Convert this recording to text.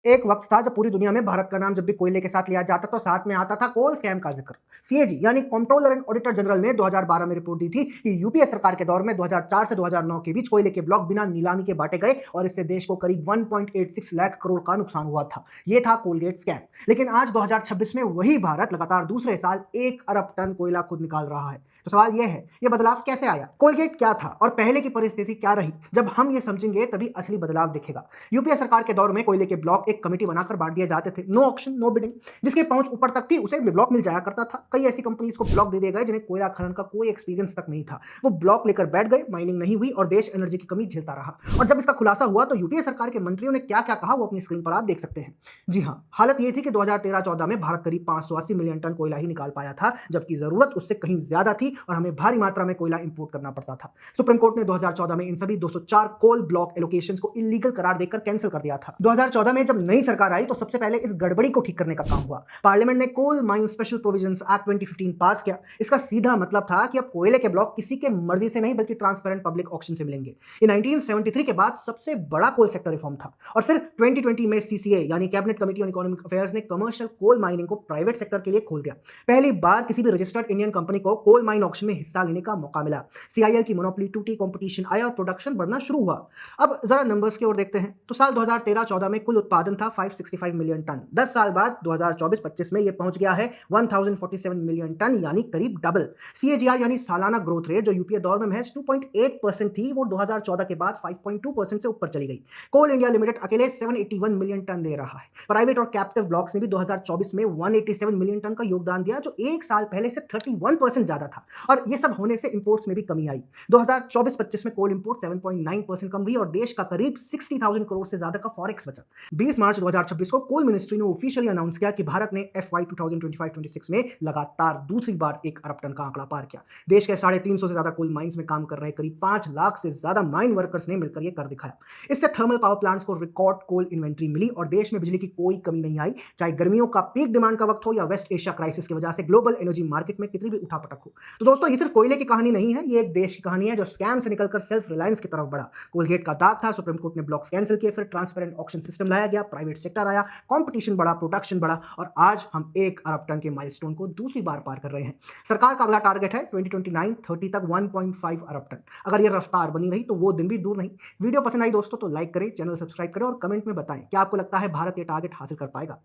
एक वक्त था जब पूरी दुनिया में भारत का नाम जब भी कोयले के साथ लिया जाता तो साथ में आता था कोल स्कैम का जिक्र। सीएजी यानी कंट्रोलर एंड ऑडिटर जनरल ने 2012 में रिपोर्ट दी थी कि यूपीए सरकार के दौर में 2004 से 2009 के बीच कोयले के ब्लॉक बिना नीलामी के बांटे गए और इससे देश को करीब 1.86 लाख करोड़ का नुकसान हुआ था। यह था कोलगेट स्कैम। लेकिन आज 2026 में वही भारत लगातार दूसरे साल 1 अरब टन कोयला खुद निकाल रहा है। तो सवाल यह है, यह बदलाव कैसे आया? कोलगेट क्या था और पहले की परिस्थिति क्या रही? जब हम ये समझेंगे तभी असली बदलाव दिखेगा। यूपीए सरकार के दौर में कोयले के ब्लॉक एक कमेटी बनाकर बांट दिए जाते थे, नो ऑक्शन नो बिडिंग। जिसकी पहुंच ऊपर तक थी उसे ब्लॉक मिल जाया करता था। कई ऐसी कंपनीज को ब्लॉक दे दिए गए जिन्हें कोयला खनन का कोई एक्सपीरियंस तक नहीं था। वो ब्लॉक लेकर बैठ गए, माइनिंग नहीं हुई और देश एनर्जी की कमी झेलता रहा। और जब इसका खुलासा हुआ तो यूपीए सरकार के मंत्रियों ने क्या क्या कहा वो अपनी स्क्रीन पर आप देख सकते हैं। जी हाँ, हालत ये थी कि 2013-14 में भारत करीब 580 मिलियन टन कोयला ही निकाल पाया था, जबकि जरूरत उससे कहीं ज्यादा थी और हमें भारी मात्रा में कोयला इंपोर्ट करना पड़ता था। सुप्रीम कोर्ट ने 2014 में इन सभी 204 कोल ब्लॉक एलोकेशंस को इलीगल करार देकर कैंसिल कर दिया था। 2014 में जब नई सरकार आई तो सबसे पहले इस गड़बड़ी को ठीक करने का काम हुआ। पार्लियामेंट ने coal mine special provisions act 2015 पास किया। इसका सीधा मतलब था कि अब कोयले के ब्लॉक किसी के मर्जी से नहीं बल्कि ट्रांसपेरेंट पब्लिक ऑक्शन से मिलेंगे। ये 1973 के बाद सबसे बड़ा कोल सेक्टर रिफॉर्म था। और फिर 2020 में सीसीए यानी cabinet committee on economic affairs ने कमर्शियल कोल माइनिंग को प्राइवेट सेक्टर के लिए खोल दिया। पहली बार किसी भी रजिस्टर्ड इंडियन कंपनी को कोल माइन ऑक्शन में हिस्सा लेने का मौका मिला। सीआईएल की मोनोपोली टूटी, कंपटीशन आया और प्रोडक्शन बढ़ना शुरू हुआ। अब जरा नंबर्स की ओर देखते हैं तो साल 2013-14 में कुल उत्पादन था 565 मिलियन टन। 10 साल बाद 2024-25 में यह पहुंच गया है 1047 मिलियन टन, यानी करीब डबल। सीएजीआर यानी सालाना ग्रोथ रेट जो यूपीए दौर में महज 2.8% थी, वो 2014 के बाद 5.2% से ऊपर चली गई। कोल इंडिया लिमिटेड अकेले 781 मिलियन टन दे रहा है। प्राइवेट और कैप्टिव ब्लॉक्स ने भी 2024 में 187 मिलियन टन का योगदान दिया, जो एक साल पहले से 31% ज्यादा था। और यह सब होने से इंपोर्ट्स में भी कमी आई। 2024-25 में कोल इंपोर्ट 7.9% कम हुई और देश का करीब 60,000 करोड़ से ज्यादा का फॉरेक्स बचा। 20 मार्च 2026 को कोल मिनिस्ट्री ने ऑफिशियली अनाउंस किया कि भारत ने एफवाई 2025-26 में लगातार दूसरी बार 1 अरब टन का आंकड़ा पार किया। देश के 350 से ज्यादा कोल माइंस में काम कर रहे करीब 5 लाख से ज्यादा माइन वर्कर्स ने मिलकर यह कर दिखाया। इससे थर्मल पावर प्लांट्स को रिकॉर्ड कोल इन्वेंट्री मिली और देश में बिजली की कोई कमी नहीं आई, चाहे गर्मियों का पीक डिमांड का वक्त हो या वेस्ट एशिया क्राइसिस की वजह से ग्लोबल एनर्जी मार्केट में कितनी भी उठापटक हो। तो दोस्तों, ये सिर्फ कोयले की कहानी नहीं है, ये एक देश की कहानी है जो स्कैम से निकलकर सेल्फ रिलायंस की तरफ बढ़ा। कोलगेट का दाग था, सुप्रीम कोर्ट ने ब्लॉक्स कैंसिल किए, फिर ट्रांसपेरेंट ऑक्शन सिस्टम लाया गया, प्राइवेट सेक्टर आया, कंपटीशन बढ़ा, प्रोडक्शन बढ़ा और आज हम 1 अरब टन के माइलस्टोन को दूसरी बार पार कर रहे हैं। सरकार का अगला टारगेट है 2029-30 तक 1.5 अरब टन। अगर ये रफ्तार बनी रही तो वो दिन भी दूर नहीं। वीडियो पसंद आई दोस्तों तो लाइक करें, चैनल सब्सक्राइब करें और कमेंट में बताएं क्या आपको लगता है भारत ये टारगेट हासिल कर पाएगा।